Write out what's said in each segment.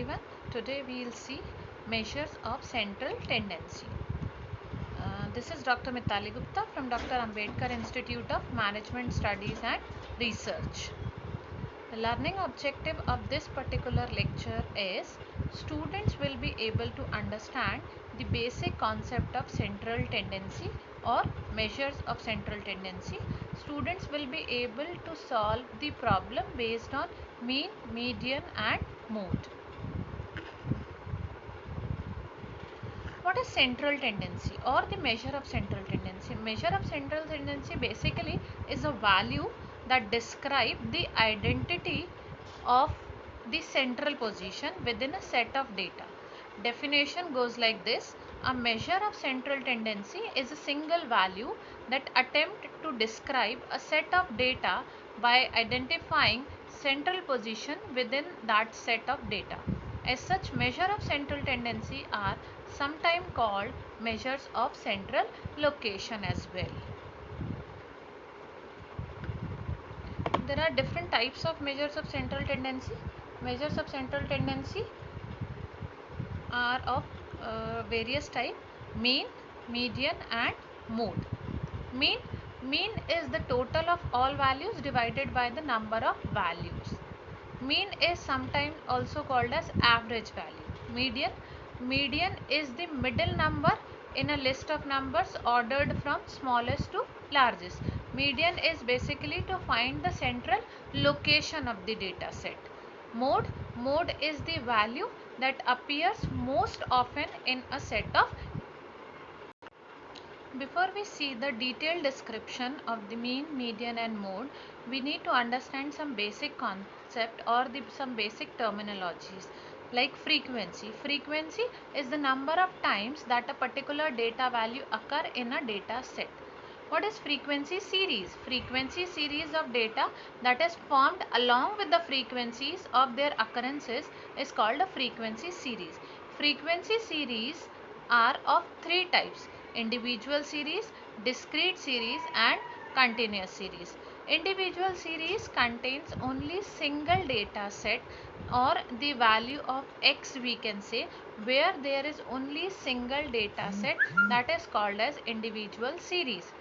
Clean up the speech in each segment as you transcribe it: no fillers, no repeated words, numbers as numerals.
everyone. Today we will see measures of central tendency. This is Dr. Mitali Gupta from Dr. Ambedkar Institute of Management Studies and Research. The learning objective of this particular lecture is students will be able to understand the basic concept of central tendency or measures of central tendency. Students will be able to solve the problem based on mean, median and mode. What is central tendency or the measure of central tendency? Measure of central tendency basically is a value that describes the identity of the central position within a set of data. Definition goes like this: a measure of central tendency is a single value that attempts to describe a set of data by identifying central position within that set of data. As such, measure of central tendency are sometimes called measures of central location as well. There are different types of measures of central tendency. Measures of central tendency are of various type: mean, median and mode. Mean is the total of all values divided by the number of values. Mean is sometimes also called as average value. Median is the middle number in a list of numbers ordered from smallest to largest. Median is basically to find the central location of the data set. Mode is the value that appears most often in a set of. Before we see the detailed description of the mean, median and mode, we need to understand some basic concept or some basic terminologies like frequency. Frequency is the number of times that a particular data value occur in a data set. What is frequency series? Frequency series of data that is formed along with the frequencies of their occurrences is called a frequency series. Frequency series are of three types: individual series, discrete series and continuous series. Individual series contains only single data set or the value of x, we can say, where there is only single data set, that is called as individual series.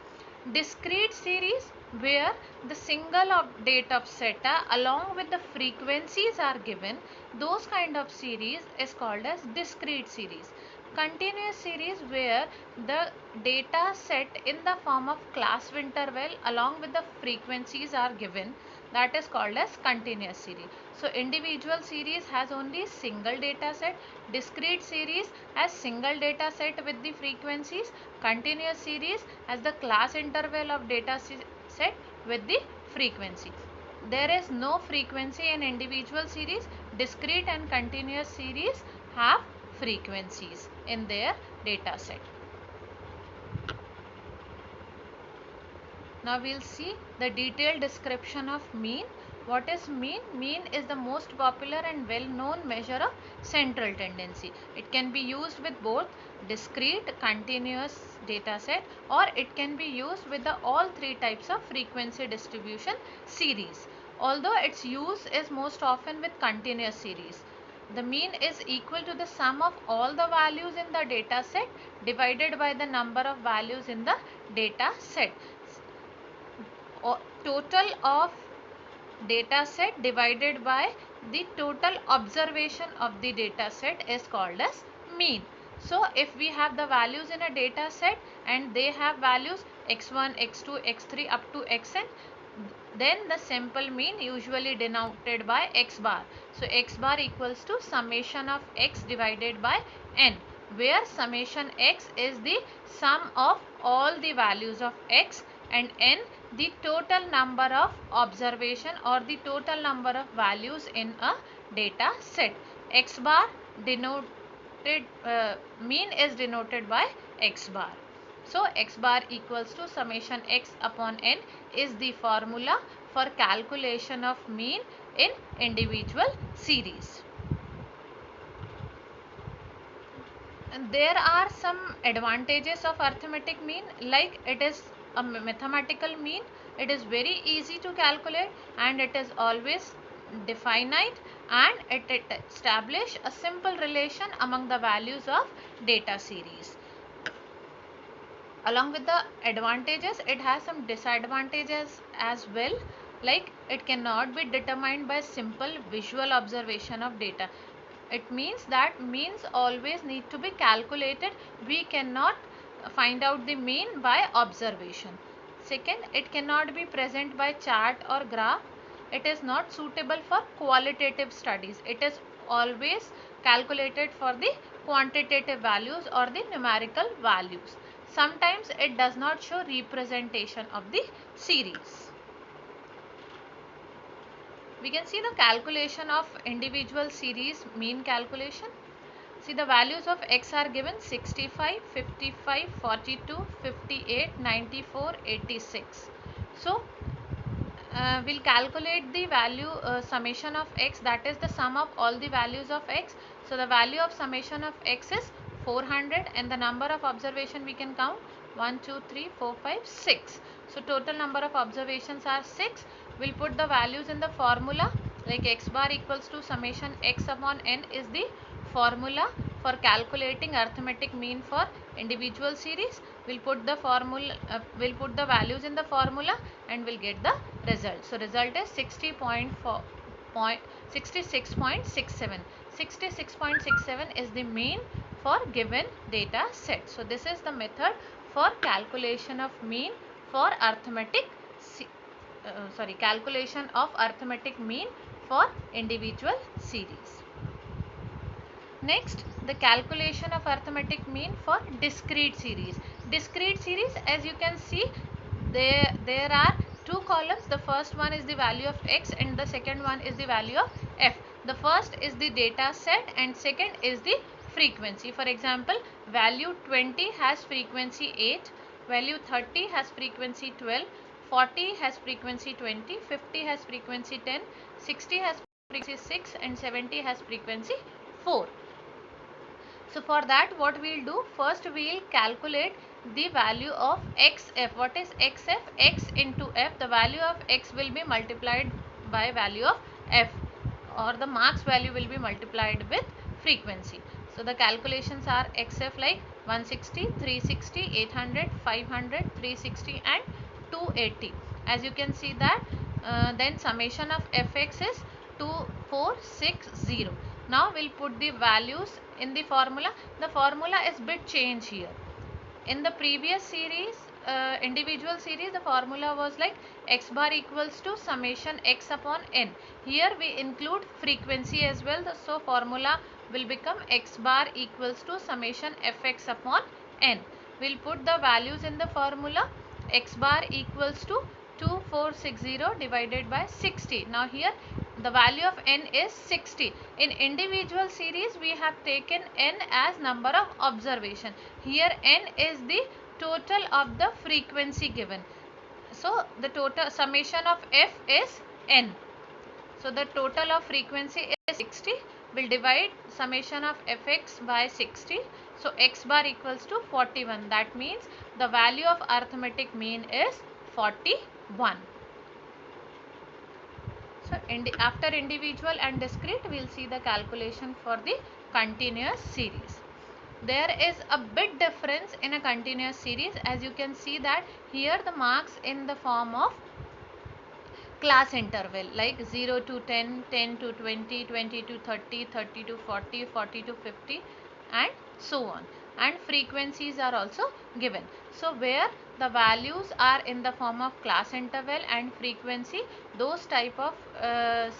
Discrete series, where the single date of set along with the frequencies are given, those kind of series is called as discrete series. Continuous series, where the data set in the form of class interval along with the frequencies are given, that is called as continuous series. So individual series has only single data set, discrete series has single data set with the frequencies, continuous series has the class interval of data set with the frequency. There is no frequency in individual series. Discrete and continuous series have frequencies in their data set. Now we will see the detailed description of mean. What is mean? Mean is the most popular and well known measure of central tendency. It can be used with both discrete, continuous data set, or it can be used with all three types of frequency distribution series. Although its use is most often with continuous series. The mean is equal to the sum of all the values in the data set divided by the number of values in the data set. Total of data set divided by the total observation of the data set is called as mean. So if we have the values in a data set and they have values x1, x2, x3 up to xn, then the simple mean usually denoted by x bar. So x bar equals to summation of x divided by n, where summation x is the sum of all the values of x and n the total number of observation or the total number of values in a data set. X bar denoted mean is denoted by x bar. So x bar equals to summation x upon n is the formula for calculation of mean in individual series. And there are some advantages of arithmetic mean, like it is a mathematical mean, it is very easy to calculate and it is always definite and it establish a simple relation among the values of data series. Along with the advantages, it has some disadvantages as well, like it cannot be determined by simple visual observation of data. It means that means always need to be calculated. We cannot find out the mean by observation. Second, it cannot be present by chart or graph. It is not suitable for qualitative studies. It is always calculated for the quantitative values or the numerical values. Sometimes it does not show representation of the series. We can see the calculation of individual series mean calculation. See, the values of x are given 65, 55, 42, 58, 94, 86. So, we'll calculate the value summation of x, that is the sum of all the values of x. So, the value of summation of x is 400 and the number of observation we can count 1, 2, 3, 4, 5, 6. So, total number of observations are 6. We'll put the values in the formula, like x bar equals to summation x upon n is the formula for calculating arithmetic mean for individual series. We'll put the formula, we'll put the values in the formula and we'll get the result. So result is 66.67. 66.67 is the mean for given data set. So this is the method for calculation of mean for calculation of arithmetic mean for individual series. Next, the calculation of arithmetic mean for discrete series. Discrete series, as you can see, there are two columns. The first one is the value of x and the second one is the value of f. The first is the data set and second is the frequency. For example, value 20 has frequency 8, value 30 has frequency 12, 40 has frequency 20, 50 has frequency 10, 60 has frequency 6 and 70 has frequency 4. So for that, what we'll do, first we'll calculate the value of xf. What is xf? X into f. The value of x will be multiplied by value of f, or the marks value will be multiplied with frequency. So the calculations are xf like 160, 360, 800, 500, 360 and 280. As you can see that then summation of fx is 2460. Now we'll put the values in the formula. The formula is bit change here. In the previous series, individual series, the formula was like x bar equals to summation x upon n. Here we include frequency as well. So formula will become x bar equals to summation fx upon n. We'll put the values in the formula. X bar equals to 2460 divided by 60. Now here the value of n is 60. In individual series, we have taken n as number of observation. Here n is the total of the frequency given. So the total summation of f is n. So the total of frequency is 60. We'll divide summation of fx by 60. So x bar equals to 41. That means the value of arithmetic mean is 41. So after individual and discrete, we will see the calculation for the continuous series. There is a big difference in a continuous series. As you can see that here the marks in the form of class interval, like 0 to 10, 10 to 20, 20 to 30, 30 to 40, 40 to 50 and so on. And frequencies are also given. So where the values are in the form of class interval and frequency, those type of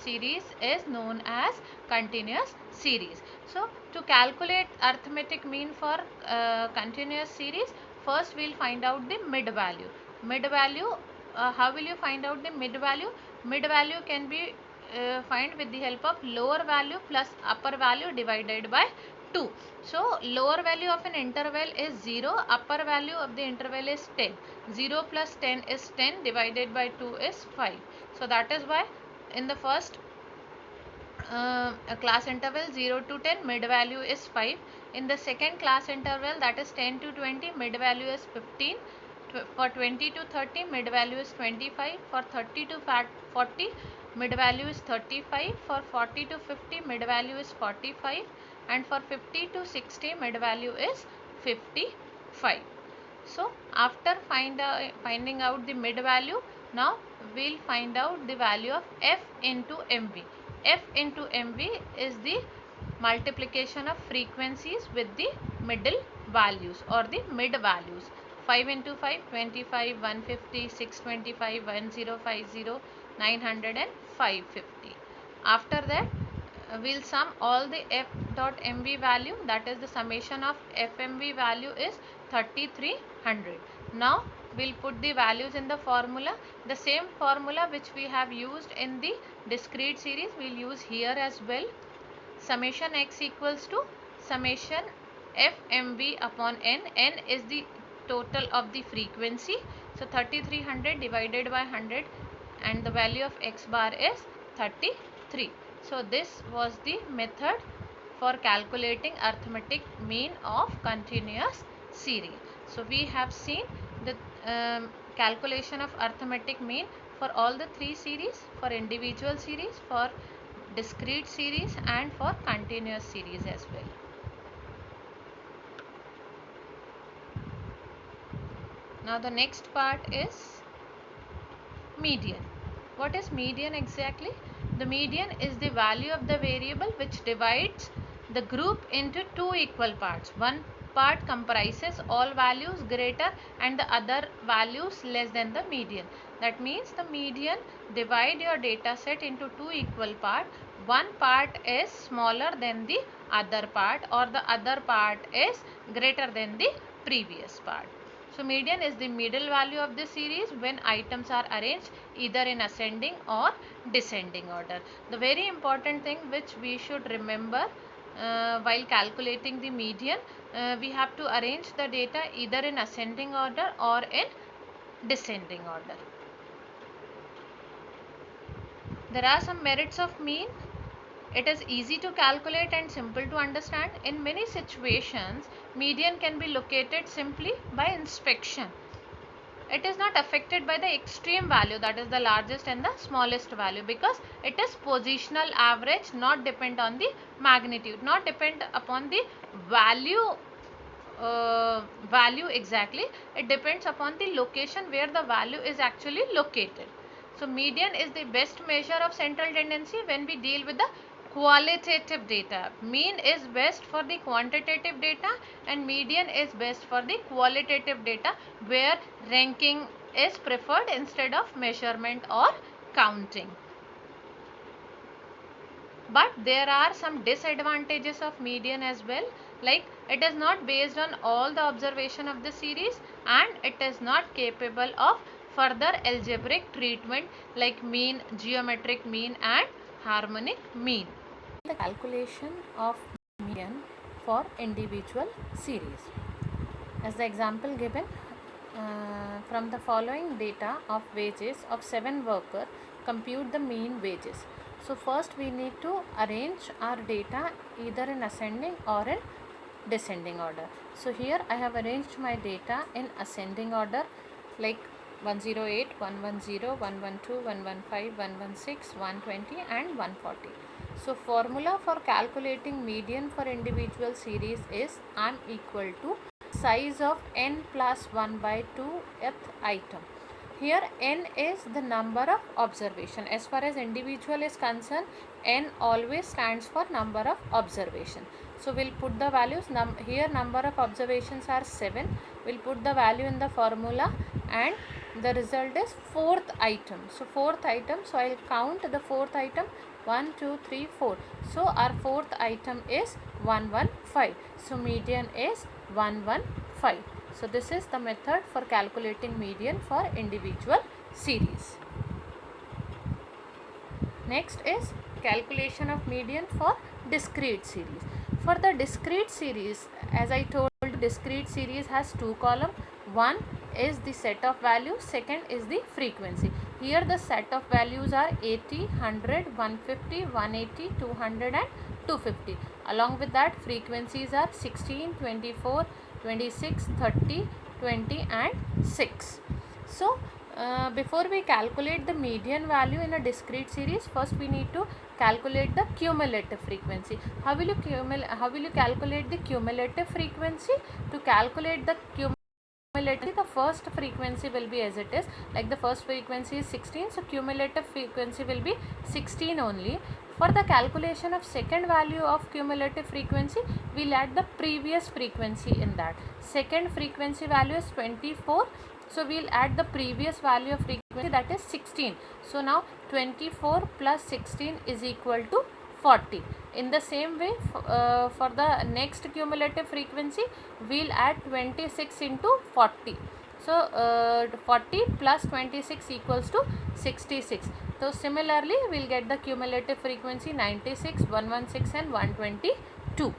series is known as continuous series. So to calculate arithmetic mean for continuous series, first we'll find out the mid value. Mid value, how will you find out the mid value? Mid value can be find with the help of lower value plus upper value divided by 2. So lower value of an interval is 0, upper value of the interval is 10. 0 plus 10 is 10, divided by 2 is 5. So that is why in the first class interval 0 to 10, mid value is 5. In the second class interval, that is 10 to 20, mid value is 15. For 20 to 30, mid value is 25. For 30 to 40, mid value is 35. For 40 to 50 mid value is 45, and for 50 to 60 mid value is 55. So after finding out the mid value, now we'll find out the value of f into mv. F into mv is the multiplication of frequencies with the middle values or the mid values. 5 into 5 25, 150, 625, 1050, 900 and 550. After that we'll sum all the f dot mv value, that is the summation of fmv value is 3300. Now we'll put the values in the formula. The same formula which we have used in the discrete series we'll use here as well. Summation x equals to summation fmv upon n. N is the total of the frequency. So 3300 divided by 100 and the value of x bar is 33. So this was the method for calculating arithmetic mean of continuous series. So we have seen the calculation of arithmetic mean for all the three series, for individual series, for discrete series and for continuous series as well. Now the next part is median. What is median exactly? The median is the value of the variable which divides the group into two equal parts. One part comprises all values greater and the other values less than the median. That means the median divide your data set into two equal parts. One part is smaller than the other part or the other part is greater than the previous part. So median is the middle value of the series when items are arranged either in ascending or descending order. The very important thing which we should remember while calculating the median, we have to arrange the data either in ascending order or in descending order. There are some merits of mean. It is easy to calculate and simple to understand. In many situations, median can be located simply by inspection. It is not affected by the extreme value, that is the largest and the smallest value, because it is positional average, not depend on the magnitude, not depend upon the value exactly. It depends upon the location where the value is actually located. So median is the best measure of central tendency when we deal with the qualitative data. Mean is best for the quantitative data and median is best for the qualitative data where ranking is preferred instead of measurement or counting. But there are some disadvantages of median as well, like it is not based on all the observation of the series and it is not capable of further algebraic treatment like mean, geometric mean and harmonic mean. The calculation of median for individual series. As the example given, from the following data of wages of 7 workers, compute the mean wages. So first we need to arrange our data either in ascending or in descending order. So here I have arranged my data in ascending order like 108, 110, 112, 115, 116, 120 and 140. So formula for calculating median for individual series is n equal to size of n plus 1 by 2th item. Here n is the number of observation. As far as individual is concerned, n always stands for number of observation. So we'll put the values. Here number of observations are 7. We'll put the value in the formula and the result is 4th item. So 4th item. So I'll count the 4th item. 1, 2, 3, 4. So our 4th item is 115. So median is 115. So this is the method for calculating median for individual series. Next is calculation of median for discrete series. For the discrete series, as I told, discrete series has two columns. One is the set of values, second is the frequency. Here the set of values are 80, 100, 150, 180, 200 and 250. Along with that, frequencies are 16, 24, 26, 30, 20 and 6. So before we calculate the median value in a discrete series, first we need to calculate the cumulative frequency. How will you calculate the cumulative frequency? To calculate the cumulative, the first frequency will be as it is, like the first frequency is 16, so cumulative frequency will be 16 only. For the calculation of second value of cumulative frequency, we'll add the previous frequency in that. Second frequency value is 24, so we'll add the previous value of frequency, that is 16. So now 24 plus 16 is equal to 40. In the same way, for the next cumulative frequency, we'll add 26 into 40. So 40 plus 26 equals to 66. So similarly, we'll get the cumulative frequency 96, 116 and 122.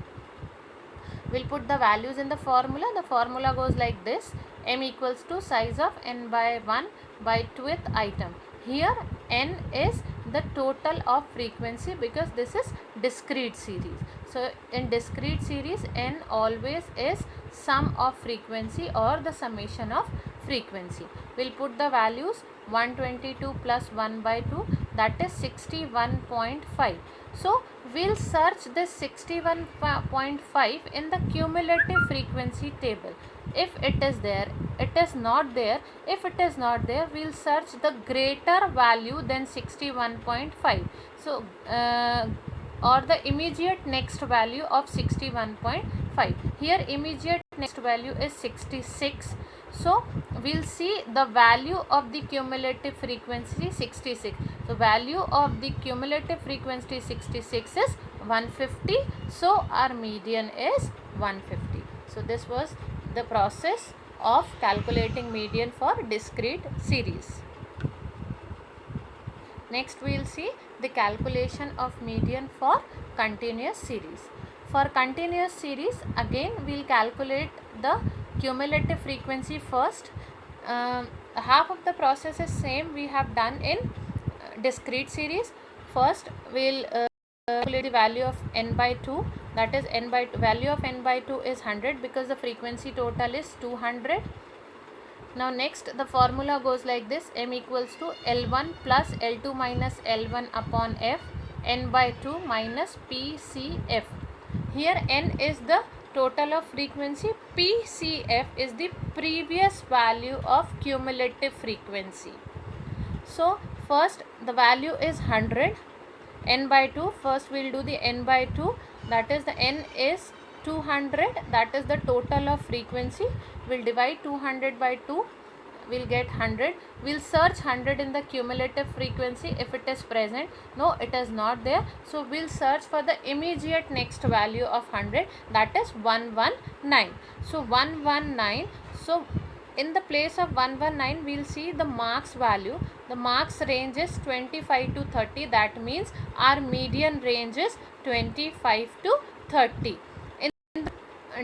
We'll put the values in the formula. The formula goes like this: m equals to size of n by 1 by 2th item. Here n is the total of frequency because this is discrete series. So in discrete series, n always is sum of frequency or the summation of frequency. We'll put the values 122 plus 1 by 2, that is 61.5. So we'll search this 61.5 in the cumulative frequency table. If it is there, it is not there. If it is not there, we'll search the greater value than 61.5. So or the immediate next value of 61.5. Here immediate next value is 66. So we'll see the value of the cumulative frequency 66. So value of the cumulative frequency 66 is 150. So our median is 150. So this was the process of calculating median for discrete series. Next we will see the calculation of median for continuous series. For continuous series, again we will calculate the cumulative frequency first. Half of the process is same we have done in discrete series. First we will calculate the value of n by 2, that is value of n by 2 is 100 because the frequency total is 200. Now next the formula goes like this: m equals to L1 plus L2 minus L1 upon f, n by 2 minus PCF. Here n is the total of frequency, PCF is the previous value of cumulative frequency. So first the value is 100, n by 2, first we will do the n by 2, that is the n is 200, that is the total of frequency. We will divide 200 by 2, we will get 100. We will search 100 in the cumulative frequency if it is present. No, it is not there. So we will search for the immediate next value of 100, that is 119. So 119. So in the place of 119, we will see the marks value. The marks range is 25 to 30. That means our median range is 25 to 30. In the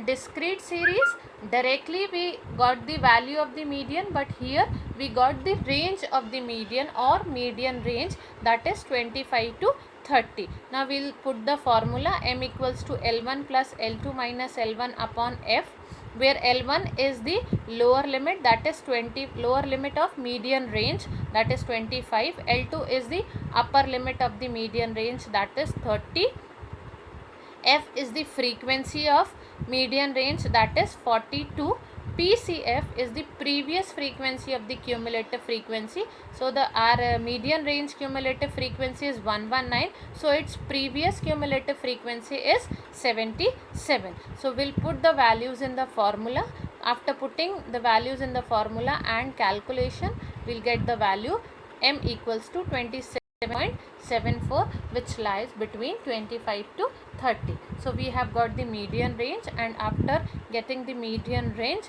discrete series, directly we got the value of the median, but here we got the range of the median or median range, that is 25 to 30. Now we will put the formula: m equals to L1 plus L2 minus L1 upon f, where L1 is the lower limit, that is 20, lower limit of median range, that is 25. L2 is the upper limit of the median range, that is 30. F is the frequency of median range, that is 42. PCF is the previous frequency of the cumulative frequency. So our median range cumulative frequency is 119. So its previous cumulative frequency is 77. So we'll put the values in the formula. After putting the values in the formula and calculation, we'll get the value m equals to 27.74, which lies between 25 to 30. So we have got the median range, and after getting the median range,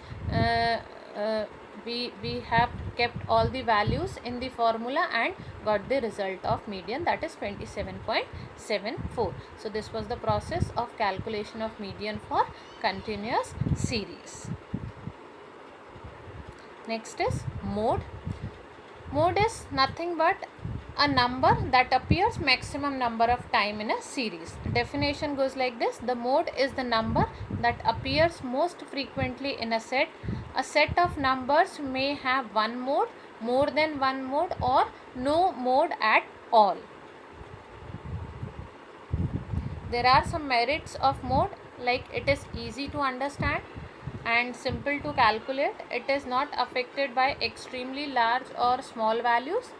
we have kept all the values in the formula and got the result of median, that is 27.74. So this was the process of calculation of median for continuous series. Next is mode. Mode is nothing but a number that appears maximum number of time in a series. Definition goes like this: the mode is the number that appears most frequently in a set. A set of numbers may have one mode, more than one mode or no mode at all. There are some merits of mode, like it is easy to understand and simple to calculate. It is not affected by extremely large or small values.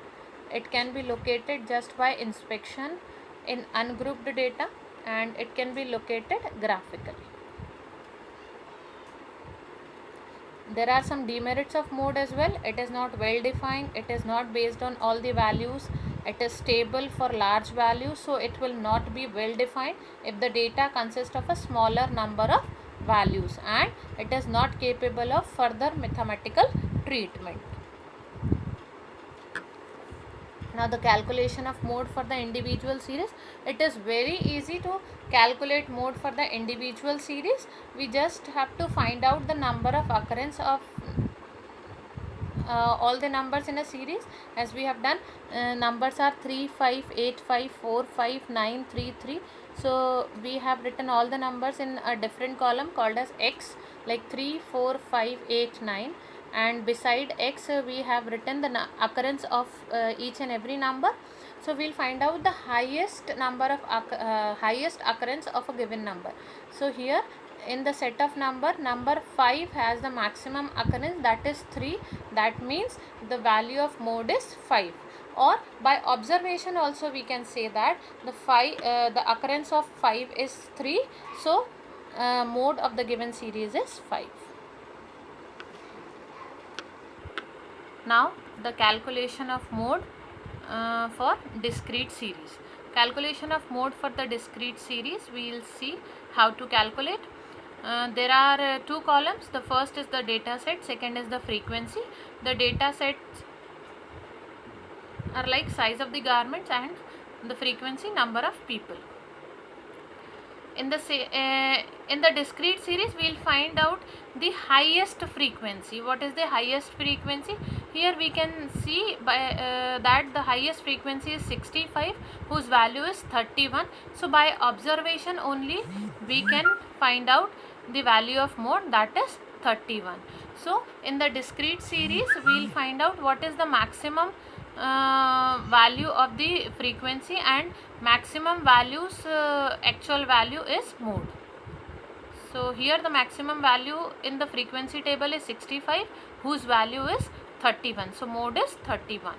It can be located just by inspection in ungrouped data, and it can be located graphically. There are some demerits of mode as well. It is not well defined, it is not based on all the values, it is stable for large values, so it will not be well defined if the data consists of a smaller number of values, and it is not capable of further mathematical treatment. Now the calculation of mode for the individual series, it is very easy to calculate mode for the individual series. We just have to find out the number of occurrence of all the numbers in a series, as we have done. Numbers are 3, 5, 8, 5, 4, 5, 9, 3, 3. So we have written all the numbers in a different column called as x, like 3, 4, 5, 8, 9, and beside x we have written the occurrence of each and every number. So we'll find out the highest number of highest occurrence of a given number. So here in the set of number 5 has the maximum occurrence, that is 3. That means the value of mode is 5. Or by observation also we can say that the occurrence of 5 is 3, so mode of the given series is 5. Now the calculation of mode for discrete series. Calculation of mode for the discrete series, we will see how to calculate. There are two columns. The first is the data set, second is the frequency. The data sets are like size of the garments, and the frequency, number of people. In the discrete series we will find out the highest frequency. What is the highest frequency? Here we can see by that the highest frequency is 65, whose value is 31. So by observation only we can find out the value of mode, that is 31. So in the discrete series we will find out what is the maximum value of the frequency, and maximum values actual value is mode. So here the maximum value in the frequency table is 65, whose value is 31. So mode is 31.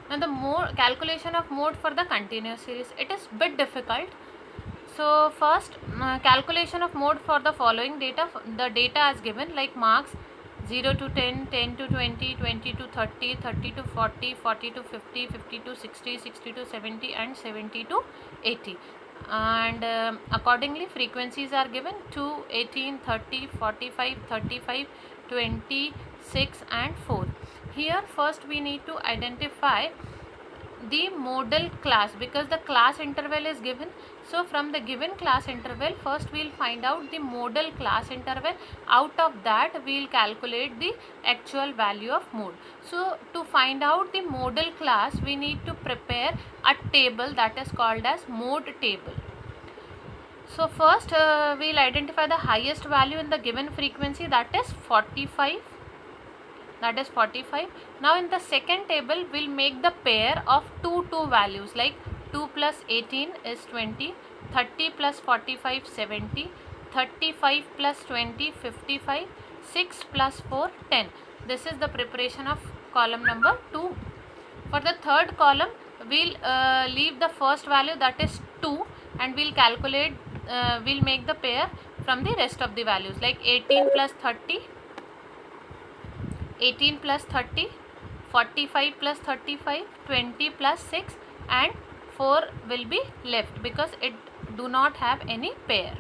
Now the calculation of mode for the continuous series, it is bit difficult. So first calculation of mode for the following data. The data as given, like marks 0 to 10, 10 to 20, 20 to 30, 30 to 40, 40 to 50, 50 to 60, 60 to 70, and 70 to 80. And accordingly frequencies are given: 2, 18, 30, 45, 35, 26 and 4. Here first we need to identify the modal class, because the class interval is given. So from the given class interval, first we will find out the modal class interval. Out of that we will calculate the actual value of mode. So to find out the modal class, we need to prepare a table that is called as mode table. So first we will identify the highest value in the given frequency, that is 45. Now in the second table we'll make the pair of two values, like 2 plus 18 is 20, 30 plus 45 70, 35 plus 20 55, 6 plus 4 10. This is the preparation of column number 2. For the third column we'll leave the first value, that is 2, and we'll calculate we'll make the pair from the rest of the values, like 18 plus 30, 18 plus 30, 45 plus 35, 20 plus 6, and 4 will be left because it do not have any pair.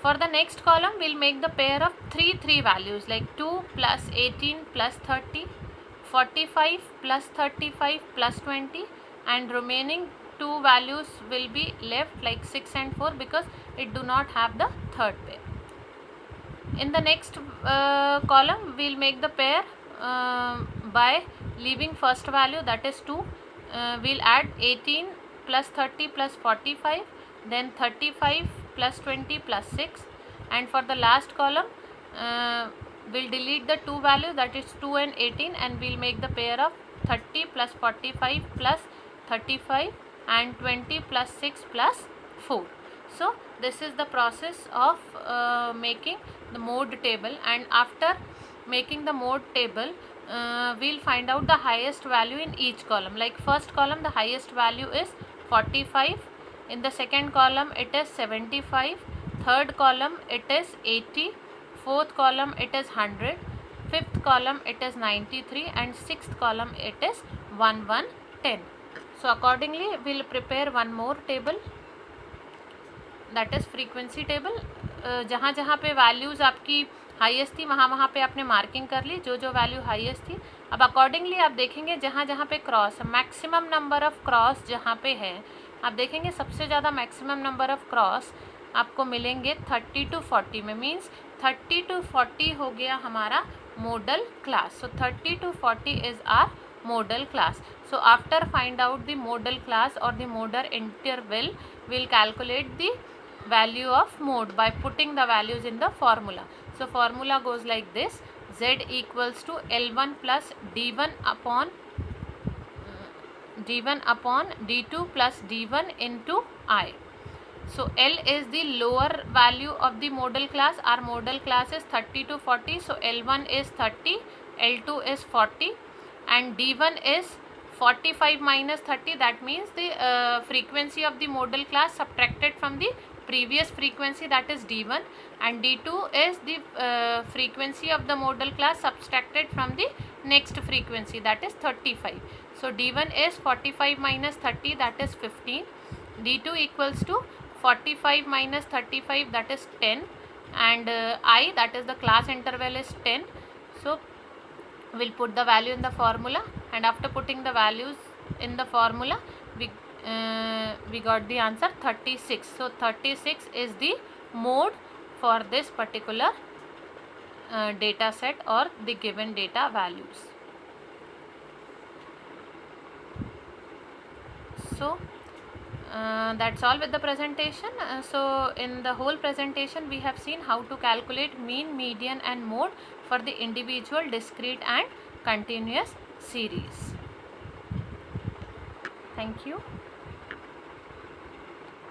For the next column we'll make the pair of 3 values, like 2 plus 18 plus 30, 45 plus 35 plus 20, and remaining 2 values will be left, like 6 and 4, because it do not have the third pair. In the next column we'll make the pair by leaving first value, that is 2. We'll add 18 plus 30 plus 45, then 35 plus 20 plus 6, and for the last column we'll delete the two values, that is 2 and 18, and we'll make the pair of 30 plus 45 plus 35 and 20 plus 6 plus 4. So this is the process of making the mode table, and after making the mode table, we'll find out the highest value in each column. Like first column, the highest value is 45, in the second column it is 75, third column it is 80, fourth column it is 100, fifth column it is 93, and sixth column it is 1110. So accordingly we'll prepare one more table, that is frequency table. जहाँ जहाँ पे values आपकी highest थी वहाँ वहाँ पे आपने marking कर ली, जो जो वैल्यू हाईएस्ट थी. अब अकॉर्डिंगली आप देखेंगे जहाँ जहाँ पे cross, maximum number of cross जहाँ पे है, आप देखेंगे सबसे ज़्यादा मैक्सिमम नंबर ऑफ क्रॉस आपको मिलेंगे 30 to 40 में. मीन्स 30 to 40 हो गया हमारा model class. So 30 to 40 is our modal class. So after find out the modal class or the modal interval, we'll calculate the value of mode by putting the values in the formula. So formula goes like this: z equals to L1 plus D1 upon D2 plus D1 into I. So L is the lower value of the modal class. Our modal class is 30 to 40. So L1 is 30, L2 is 40, and D1 is 45 minus 30. That means the frequency of the modal class subtracted from the previous frequency, that is D1, and D2 is the frequency of the modal class subtracted from the next frequency, that is 35. So D1 is 45 minus 30, that is 15. D2 equals to 45 minus 35, that is 10, and I, that is the class interval, is 10. So we'll put the value in the formula, and after putting the values in the formula, we got the answer 36. So 36 is the mode for this particular data set or the given data values. So that's all with the presentation. So in the whole presentation we have seen how to calculate mean, median and mode for the individual, discrete and continuous series. Thank you.